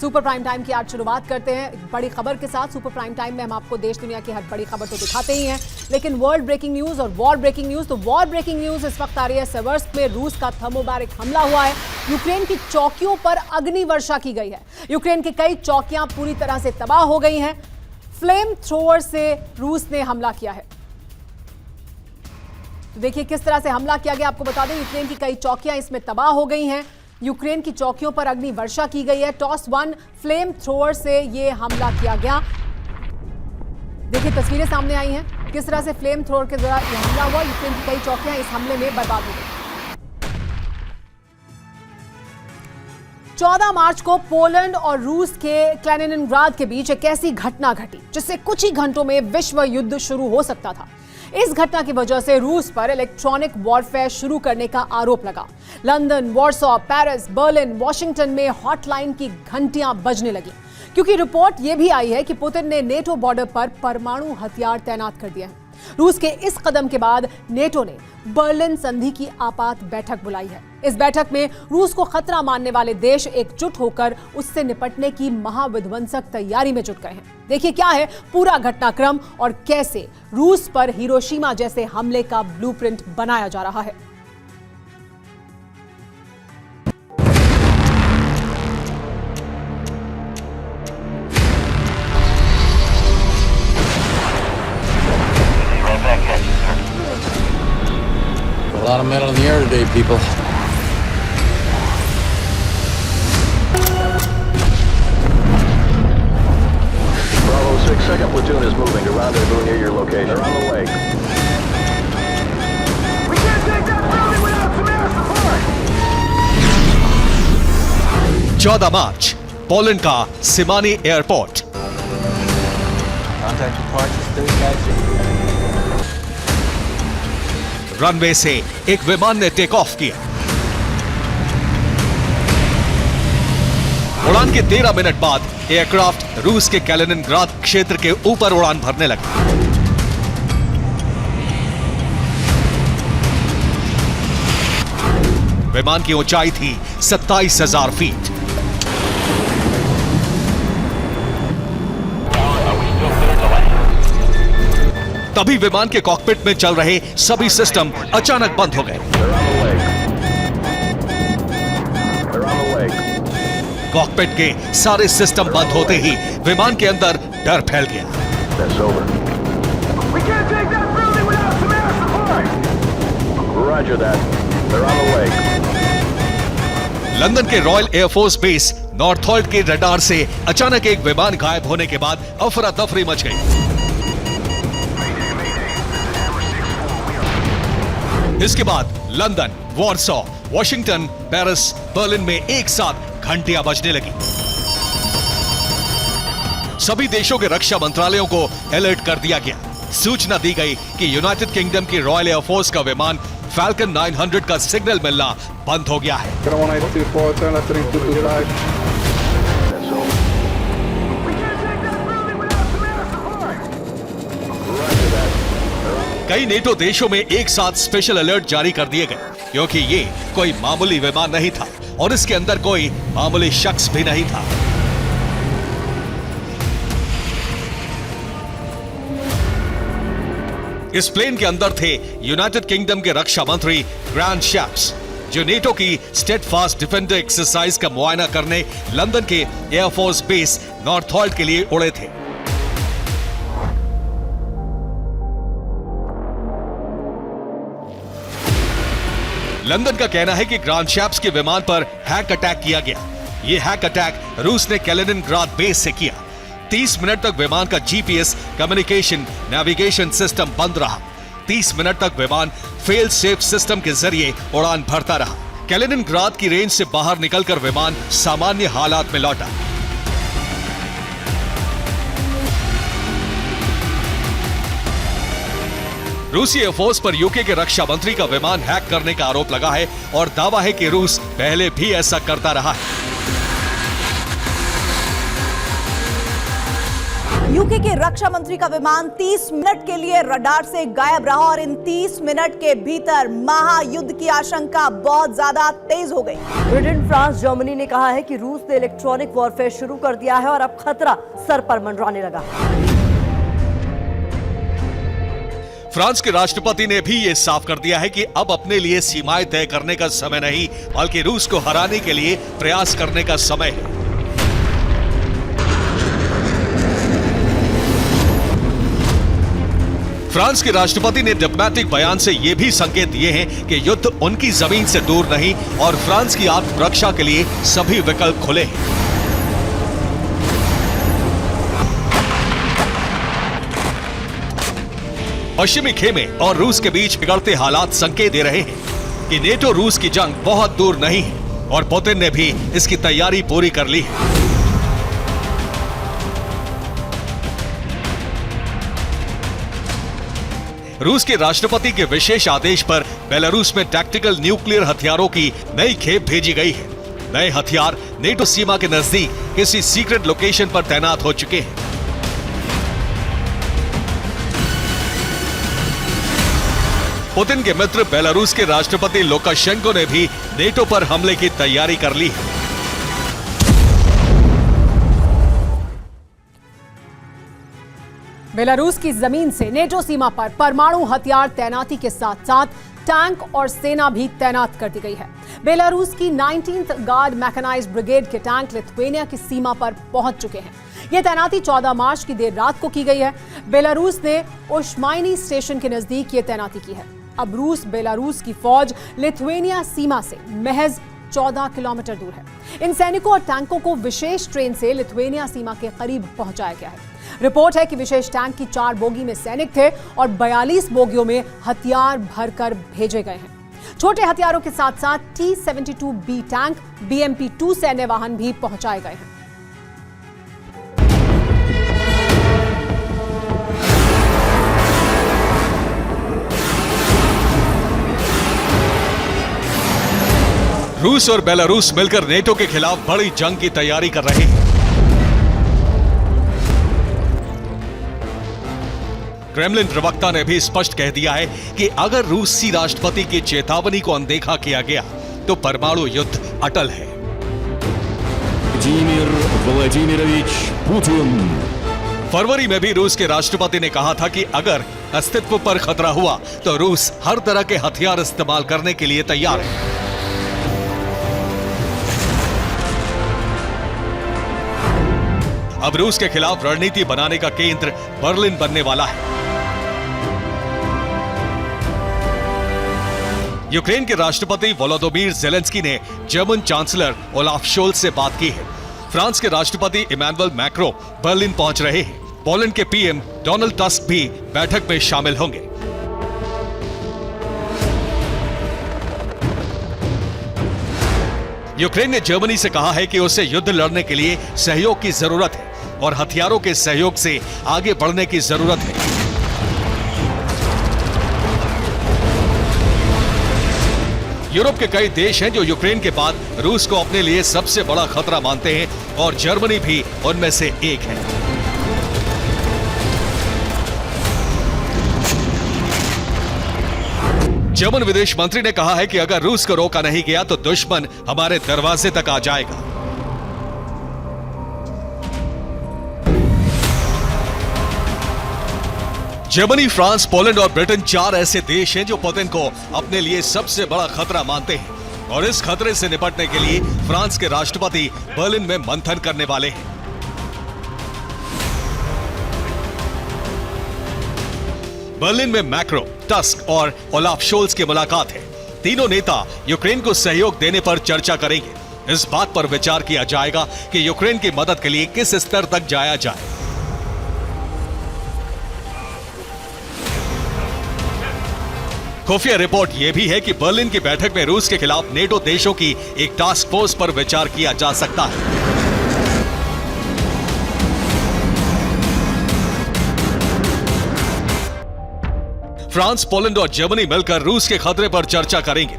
Super prime time की आज शुरुआत करते हैं एक बड़ी खबर के साथ। सुपर प्राइम टाइम में हम आपको देश दुनिया की हर बड़ी खबर तो दिखाते ही हैं, लेकिन वर्ल्ड ब्रेकिंग न्यूज और वॉर ब्रेकिंग न्यूज। तो वॉर ब्रेकिंग न्यूज इस वक्त आ रही है सेवर्स्क में रूस का थर्मोबैरिक हमला हुआ है। यूक्रेन की चौकियों पर अग्नि वर्षा की गई है। यूक्रेन की कई चौकियां पूरी तरह से तबाह हो गई हैं। फ्लेम थ्रोअर से रूस ने हमला किया है। तो देखिए किस तरह से हमला किया गया। आपको बता दें यूक्रेन की कई चौकियां इसमें तबाह हो गई हैं। यूक्रेन की चौकियों पर अग्नि वर्षा की गई है। टॉस 1 फ्लेम थ्रोअर से यह हमला किया गया। देखिए तस्वीरें सामने आई हैं किस तरह से फ्लेम थ्रोअर के द्वारा यह हमला हुआ। यूक्रेन की कई चौकियां इस हमले में बर्बाद हो गई। 14 मार्च को पोलैंड और रूस के कैलिनिनग्राद के बीच एक ऐसी घटना घटी जिससे कुछ ही घंटों में विश्व युद्ध शुरू हो सकता था। इस घटना की वजह से रूस पर इलेक्ट्रॉनिक वॉरफेयर शुरू करने का आरोप लगा। London, Warsaw, Paris, Berlin, Washington में हॉटलाइन की घंटियां बजने लगी, क्योंकि रिपोर्ट यह भी आई है कि पुतिन ने नेटो बॉर्डर पर परमाणु हथियार तैनात कर दिया है। रूस के इस कदम के बाद नेटो ने बर्लिन संधि की आपात बैठक बुलाई है। इस बैठक में रूस को खतरा मानने वाले देश एकजुट होकर उससे निपटने की महाविध्वंसक तैयारी में जुट गए हैं। देखिए क्या है पूरा घटनाक्रम और कैसे रूस पर हिरोशिमा जैसे हमले का ब्लूप्रिंट बनाया जा रहा है। A lot of metal in the air today, people. Bravo 6, second platoon is moving to rendezvous near your location. They're on the way. We can't take that building without some air support! 14 March Poland का सिमानी airport. Contact departure 35. Runway से एक विमान ने take off किया। उड़ान के 13 minute बाद aircraft रूस के कैलिनिनग्राद क्षेत्र के ऊपर उड़ान भरने लगा। विमान की ऊंचाई थी 27,000 फीट। तभी विमान के कॉकपिट में चल रहे सभी सिस्टम अचानक बंद हो गए। कॉकपिट के सारे सिस्टम बंद होते ही विमान के अंदर डर फैल गया। लंदन के रॉयल एयरफोर्स बेस नॉर्थहोल्ट के रडार से अचानक एक विमान गायब होने के बाद अफरा तफरी मच गई। इसके बाद London, Warsaw, Washington, Paris, Berlin में एक साथ घंटियां बजने लगी। सभी देशों के रक्षा मंत्रालयों को अलर्ट कर दिया गया। सूचना दी गई कि यूनाइटेड किंगडम की रॉयल एयरफोर्स का विमान फैल्कन 900 का सिग्नल मिलना बंद हो गया है। कई नेटो देशों में एक साथ स्पेशल अलर्ट जारी कर दिए गए, क्योंकि ये कोई मामूली विमान नहीं था और इसके अंदर कोई मामूली शख्स भी नहीं था। इस प्लेन के अंदर थे यूनाइटेड किंगडम के रक्षा मंत्री ग्रैंड शैप्स, जो नेटो की स्टेडफास्ट डिफेंडर एक्सरसाइज का मुआयना करने लंदन के एयरफोर्स बेस नॉर्थहोल्ट के लिए उड़े थे। लंदन का कहना है कि ग्रैंड शैप्स के विमान पर हैक अटैक किया गया। यह हैक अटैक रूस ने कैलिनिनग्राद बेस से किया। 30 मिनट तक विमान का जीपीएस, कम्युनिकेशन, नेविगेशन सिस्टम बंद रहा। 30 मिनट तक विमान फेल सेफ सिस्टम के जरिए उड़ान भरता रहा। कैलिनिनग्राद की रेंज से बाहर निकलकर विमान सामान्य हालात में लौटा। रूसी एयरफोर्स पर यूके के रक्षा मंत्री का विमान हैक करने का आरोप लगा है और दावा है कि रूस पहले भी ऐसा करता रहा है। यूके के रक्षा मंत्री का विमान 30 मिनट के लिए रडार से गायब रहा और इन 30 मिनट के भीतर महायुद्ध की आशंका बहुत ज्यादा तेज हो गई। ब्रिटेन, फ्रांस, जर्मनी ने कहा है कि रूस ने इलेक्ट्रॉनिक वॉरफेयर शुरू कर दिया है और अब खतरा सर पर मंडराने लगा। फ्रांस के राष्ट्रपति ने भी ये साफ कर दिया है कि अब अपने लिए सीमाएं तय करने का समय नहीं, बल्कि रूस को हराने के लिए प्रयास करने का समय है। फ्रांस के राष्ट्रपति ने डिप्लोमैटिक बयान से यह भी संकेत दिए हैं कि युद्ध उनकी जमीन से दूर नहीं और फ्रांस की आत्मरक्षा के लिए सभी विकल्प खुले हैं। पश्चिमी खेमे और रूस के बीच बिगड़ते हालात संकेत दे रहे हैं कि नेटो रूस की जंग बहुत दूर नहीं है और पुतिन ने भी इसकी तैयारी पूरी कर ली है। रूस के राष्ट्रपति के विशेष आदेश पर बेलारूस में टैक्टिकल न्यूक्लियर हथियारों की नई खेप भेजी गई है। नए हथियार नेटो सीमा के नजदीक किसी सीक्रेट लोकेशन पर तैनात हो चुके हैं। पुतिन के मित्र बेलारूस के राष्ट्रपति लुकाशेंको ने भी नेटो पर हमले की तैयारी कर ली है। बेलारूस की जमीन से नेटो सीमा पर परमाणु हथियार तैनाती के साथ साथ टैंक और सेना भी तैनात कर दी गई है। बेलारूस की 19th गार्ड मैकेनाइज्ड ब्रिगेड के टैंक लिथुएनिया की सीमा पर पहुंच चुके हैं। यह तैनाती 14 मार्च की देर रात को की गई है। बेलारूस ने उश्माइनी स्टेशन के नजदीक ये तैनाती की है। अब रूस बेलारूस की फौज लिथुएनिया सीमा से महज 14 किलोमीटर दूर है। इन सैनिकों और टैंकों को विशेष ट्रेन से लिथुएनिया सीमा के करीब पहुंचाया गया है। रिपोर्ट है कि विशेष टैंक की 4 बोगी में सैनिक थे और 42 बोगियों में हथियार भरकर भेजे गए हैं। छोटे हथियारों के साथ साथ T-72B टैंक, BMP-2 सैन्य वाहन भी पहुंचाए गए हैं। रूस और बेलारूस मिलकर नेटो के खिलाफ बड़ी जंग की तैयारी कर रहे हैं। क्रेमलिन प्रवक्ता ने भी स्पष्ट कह दिया है कि अगर रूसी राष्ट्रपति की चेतावनी को अनदेखा किया गया तो परमाणु युद्ध अटल है। Vladimir Vladimirovich Putin. फरवरी में भी रूस के राष्ट्रपति ने कहा था कि अगर अस्तित्व पर खतरा हुआ तो रूस हर तरह के हथियार इस्तेमाल करने के लिए तैयार है। अब रूस के खिलाफ रणनीति बनाने का केंद्र बर्लिन बनने वाला है। यूक्रेन के राष्ट्रपति वोलोदिमीर ज़ेलेंस्की ने जर्मन चांसलर ओलाफ शोल्ज से बात की है। फ्रांस के राष्ट्रपति इमैनुअल मैक्रो बर्लिन पहुंच रहे हैं। पोलैंड के पीएम डोनाल्ड टस्क भी बैठक में शामिल होंगे। यूक्रेन ने जर्मनी से कहा है कि उसे युद्ध लड़ने के लिए सहयोग की जरूरत है और हथियारों के सहयोग से आगे बढ़ने की जरूरत है। यूरोप के कई देश हैं जो यूक्रेन के बाद रूस को अपने लिए सबसे बड़ा खतरा मानते हैं और जर्मनी भी उनमें से एक है। जर्मन विदेश मंत्री ने कहा है कि अगर रूस को रोका नहीं गया तो दुश्मन हमारे दरवाजे तक आ जाएगा। जर्मनी, फ्रांस, पोलैंड और ब्रिटेन 4 ऐसे देश हैं जो पुतिन को अपने लिए सबसे बड़ा खतरा मानते हैं और इस खतरे से निपटने के लिए फ्रांस के राष्ट्रपति बर्लिन में मंथन करने वाले हैं। बर्लिन में मैक्रो, टस्क और ओलाफ शोल्ज की मुलाकात है। तीनों नेता यूक्रेन को सहयोग देने पर चर्चा करेंगे। इस बात पर विचार किया जाएगा कि यूक्रेन की मदद के लिए किस स्तर तक जाया जाए। खुफिया रिपोर्ट यह भी है कि बर्लिन की बैठक में रूस के खिलाफ नेटो देशों की एक टास्क फोर्स पर विचार किया जा सकता है। फ्रांस, पोलैंड और जर्मनी मिलकर रूस के खतरे पर चर्चा करेंगे।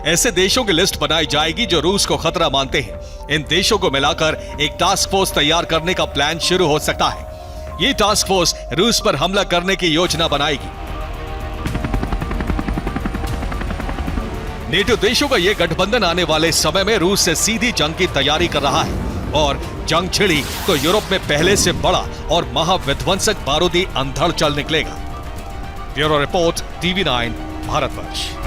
ऐसे देशों की लिस्ट बनाई जाएगी जो रूस को खतरा मानते हैं। इन देशों को मिलाकर एक टास्क फोर्स तैयार करने का प्लान शुरू हो सकता है। ये टास्क फोर्स रूस पर हमला करने की योजना बनाएगी। नेटो देशों का यह गठबंधन आने वाले समय में रूस से सीधी जंग की तैयारी कर रहा है और जंग छिड़ी तो यूरोप में पहले से बड़ा और महाविध्वंसक बारूदी अंधड़ चल निकलेगा। Bureau report, TV9 Bharatvarsh.